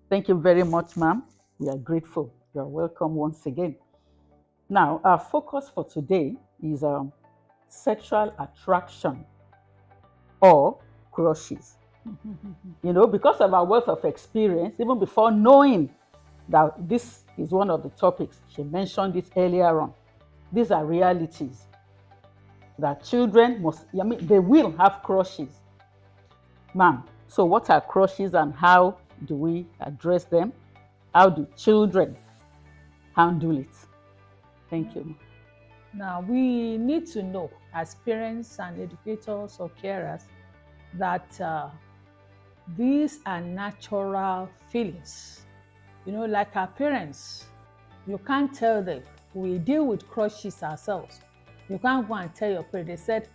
Thank you very much, ma'am. We are grateful. You are welcome once again. Now, our focus for today is sexual attraction or crushes. Because of our wealth of experience, even before knowing that this is one of the topics, she mentioned it earlier on. These are realities that children they will have crushes. Ma'am, so what are crushes and how do we address them? How do children handle it? Thank you. Now, we need to know as parents and educators or carers that these are natural feelings. Like our parents, you can't tell them. We deal with crushes ourselves. You can't go and tell your parents, they said,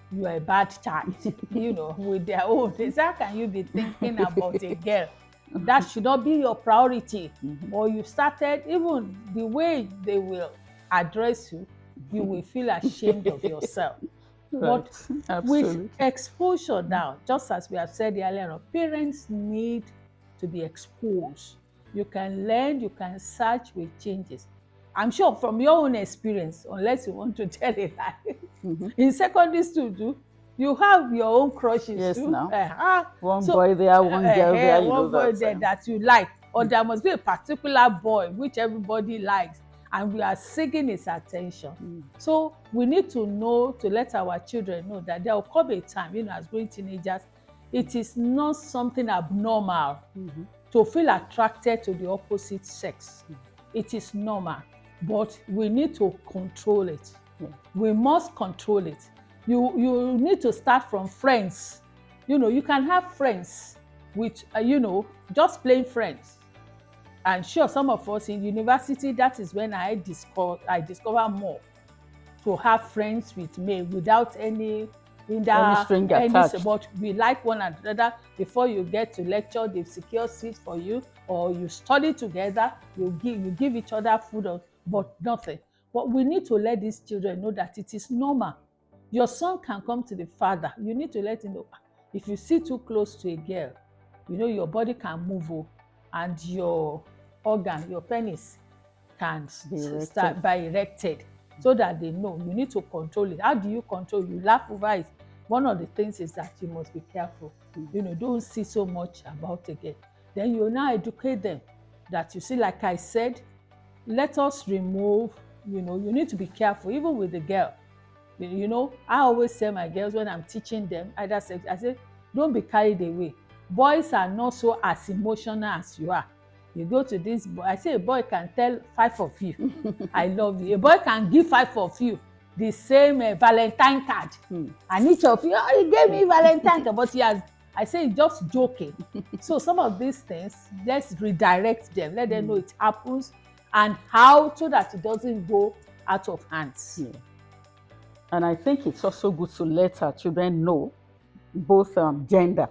you are a bad child, with their own. They say, how can you be thinking about a girl? That should not be your priority. Or you started, even the way they will address you, you will feel ashamed of yourself. Right. But with Absolutely. exposure now, just as we have said earlier on, parents need to be exposed. You can learn, you can search with changes. I'm sure from your own experience, unless you want to tell a lie, in secondary school too, you have your own crushes Yes, too. now. One So boy there, one girl there, one boy that. there that you like, or there must be a particular boy which everybody likes, and we are seeking his attention. So we need to know, to let our children know that there will come a time, as growing teenagers, it is not something abnormal to feel attracted to the opposite sex. It is normal, but we need to control it. We must control it. You need to start from friends. You can have friends with just plain friends. And sure, some of us in university, that is when I discover more to have friends with me without any Any either string any attached. support. We like one another. Before you get to lecture, they secure seats for you, or you study together, you give each other food, but nothing. But we need to let these children know that it is normal. Your son can come to the father. You need to let him know, if you sit too close to a girl, your body can move, and your organ, your penis, can start by erected, so that they know. You need to control it. How do you control? You laugh over it. One of the things is that you must be careful. Don't see so much about again. Then you now educate them that, you see, like I said, let us remove, you need to be careful, even with the girl. I always tell my girls when I'm teaching them either sex, I say, don't be carried away. Boys are not so as emotional as you are. You go to this boy, I say a boy can tell 5 of you, I love you. A boy can give 5 of you the same Valentine card. And each of you, oh, he gave me Valentine card, but I say just joking. So some of these things, let's redirect them, let them know it happens, and how, so that it doesn't go out of hands. Yeah. And I think it's also good to let our children know, both gender,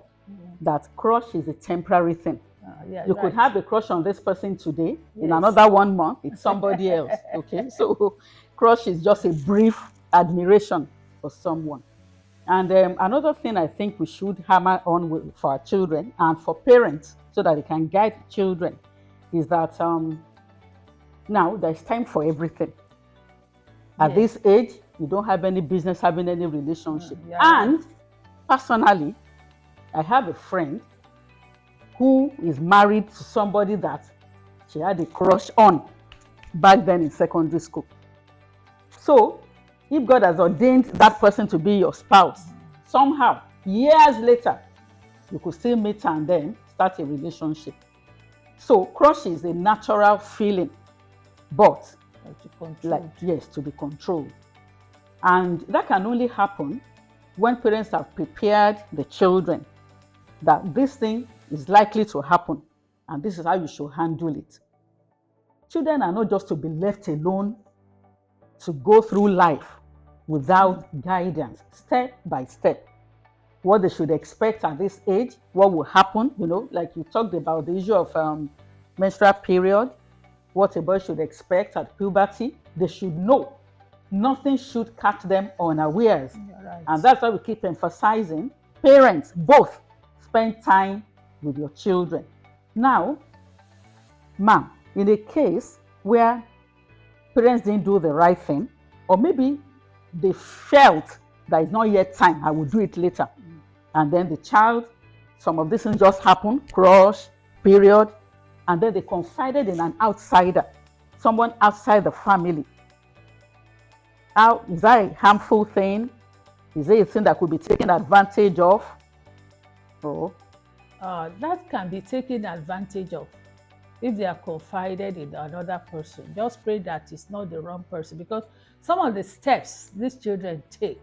that crush is a temporary thing. You could have a crush on this person today. In another 1 month, it's somebody else. Okay, so crush is just a brief admiration for someone. And another thing I think we should hammer on for our children and for parents, so that they can guide children, is that now there's time for everything. At this age, you don't have any business having any relationship. And personally, I have a friend who is married to somebody that she had a crush on back then in secondary school. So, if God has ordained that person to be your spouse, somehow, years later, you could still meet and then start a relationship. So, crush is a natural feeling, but to be controlled. And that can only happen when parents have prepared the children that this thing is likely to happen and this is how you should handle it. Children are not just to be left alone to go through life without guidance, step by step. What they should expect at this age, what will happen, like you talked about the issue of menstrual period, what a boy should expect at puberty. They should know. Nothing should catch them unawares. Right. And that's why we keep emphasizing, parents, both, spend time with your children. Now, Ma'am, in a case where parents didn't do the right thing, or maybe they felt that it's not yet time, I will do it later. And then the child, some of these things just happen, crush, period, and then they confided in an outsider, someone outside the family. How is that a harmful thing? Is it a thing that could be taken advantage of? Oh, That can be taken advantage of if they are confided in another person. Just pray that it's not the wrong person, because some of the steps these children take,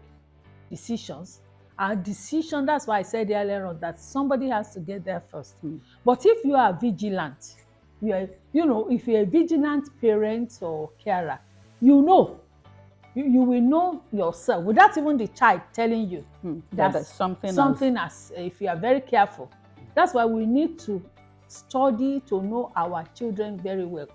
decisions, are decisions. That's why I said earlier on that somebody has to get there first. But if you are vigilant, if you're a vigilant parent or carer, you will know yourself without even the child telling you that's something as if you are very careful. That's why we need to study to know our children very well.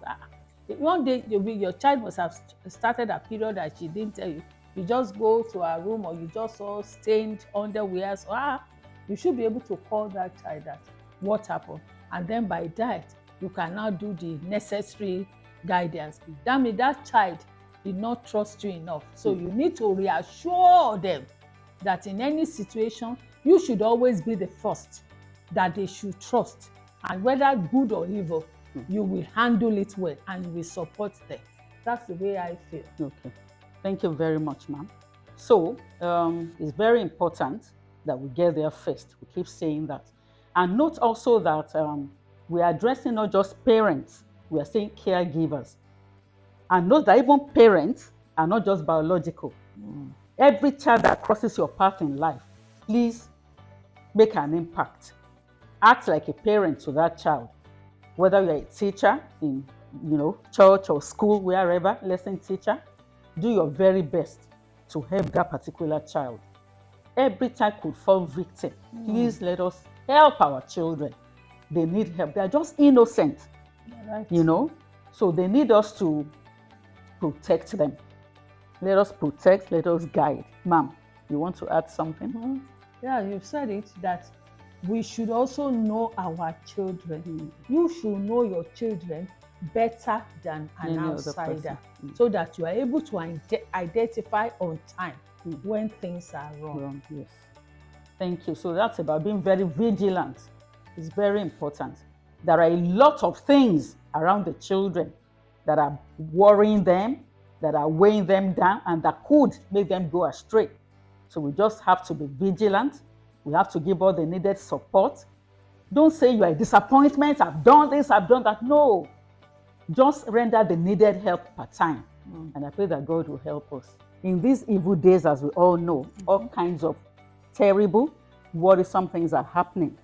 One day your child must have started a period that she didn't tell you. You just go to her room, or you just saw stained underwear. So you should be able to call that child that what happened, and then by that you can now do the necessary guidance. That means that child did not trust you enough. So you need to reassure them that in any situation, you should always be the first that they should trust. And whether good or evil, you will handle it well and you will support them. That's the way I feel. Okay. Thank you very much, ma'am. So it's very important that we get there first. We keep saying that. And note also that we are addressing not just parents, we are saying caregivers. And note that even parents are not just biological. Every child that crosses your path in life, please make an impact. Act like a parent to that child. Whether you're a teacher in church or school, wherever, lesson teacher, do your very best to help that particular child. Every child could fall victim. Please let us help our children. They need help. They are just innocent, Right. So they need us to protect them. Let us protect, let us guide. Ma'am, you want to add something? Yeah, you've said it, that we should also know our children. You should know your children better than an outsider, so that you are able to identify on time when things are wrong. Yes. Thank you. So that's about being very vigilant. It's very important. There are a lot of things around the children that are worrying them, that are weighing them down, and that could make them go astray. So we just have to be vigilant. We have to give all the needed support. Don't say you are a disappointment, I've done this, I've done that. No. Just render the needed help per time. And I pray that God will help us. In these evil days, as we all know, all kinds of terrible, worrisome things are happening.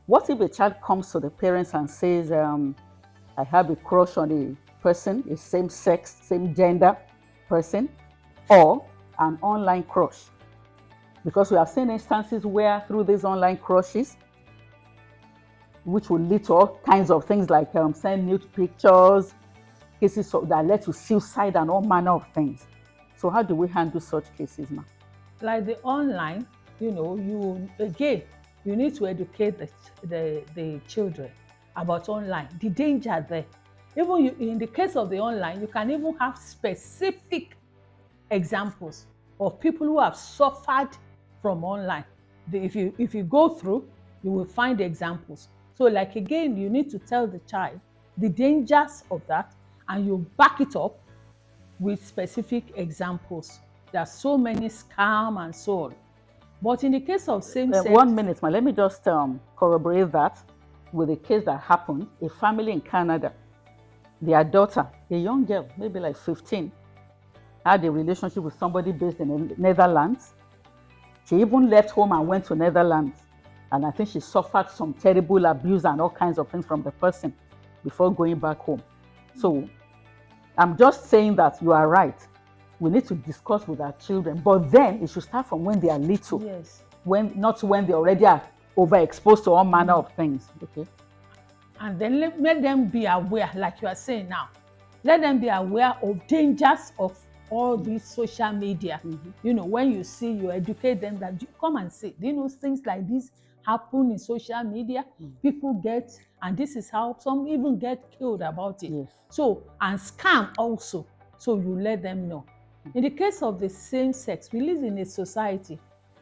What if a child comes to the parents and says, I have a crush on a person, a same sex, same gender person, or an online crush? Because we have seen instances where through these online crushes, which will lead to all kinds of things like send nude pictures, cases that led to suicide and all manner of things. So how do we handle such cases now? Like the online, you need to educate the children about online, the danger there. Even in the case of the online, you can even have specific examples of people who have suffered from online. If you go through, you will find examples. So like again, you need to tell the child the dangers of that, and you back it up with specific examples. There are so many scams and so on. But in the case of same-sex... 1 minute, ma. Let me just corroborate that with a case that happened. A family in Canada, their daughter, a young girl, maybe like 15, had a relationship with somebody based in the Netherlands. She even left home and went to Netherlands. And I think she suffered some terrible abuse and all kinds of things from the person before going back home. So I'm just saying that you are right. We need to discuss with our children, but then it should start from when they are little. Yes. Not when they already are overexposed to all manner of things. Okay. And then let them be aware, like you are saying now. Let them be aware of dangers of all these social media. When you see, you educate them that come and see. Do you know things like this happen in social media? People get And this is how some even get killed about it. Yes. So, and scam also. So you let them know. In the case of the same sex, we live in a society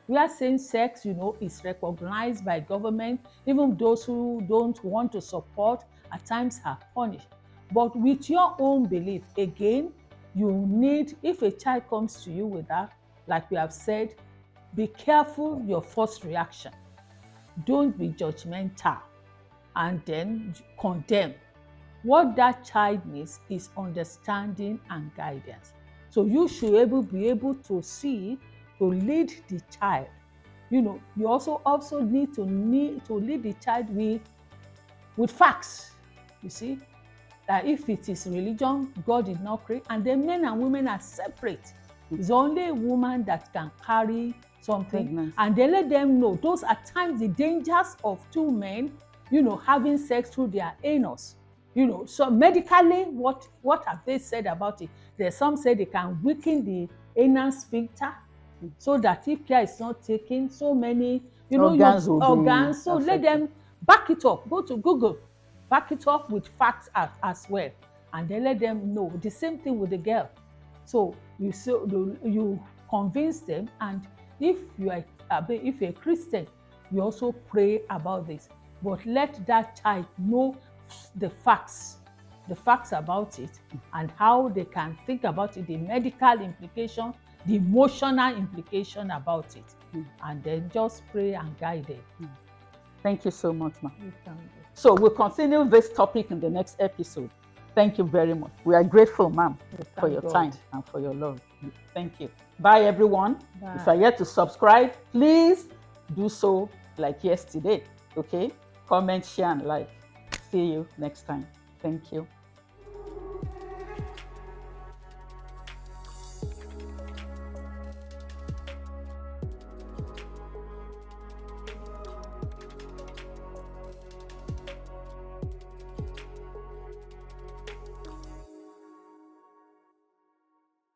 where same sex, is recognized by government. Even those who don't want to support at times are punished. But with your own belief, again, you need, if a child comes to you with that, like we have said, be careful your first reaction. Don't be judgmental and then condemn. What that child needs is understanding and guidance. So you should be able to see, to lead the child. You also need to lead the child with facts. You see, that if it is religion, God did not create, and then men and women are separate. It's only a woman that can carry something. Pregnancy. And they let them know those are times the dangers of two men, having sex through their anus. So medically, what have they said about it? There's some say they can weaken the anal sphincter, so that if care is not taken, so many Organs your will be organs. So let affected. them back it up. Go to Google, back it up with facts as well, and then let them know. The same thing with the girl. So you convince them, and if you're a Christian, you also pray about this. But let that child know the facts about it, and how they can think about it, the medical implication, the emotional implication about it, and then just pray and guide them. Thank you so much, ma. So we'll continue this topic in the next episode. Thank you very much. We are grateful, ma'am, for your time and for your love. Thank you. Bye, everyone. Bye. If you are yet to subscribe, please do so like yesterday. Okay? Comment, share, and like. See you next time. Thank you.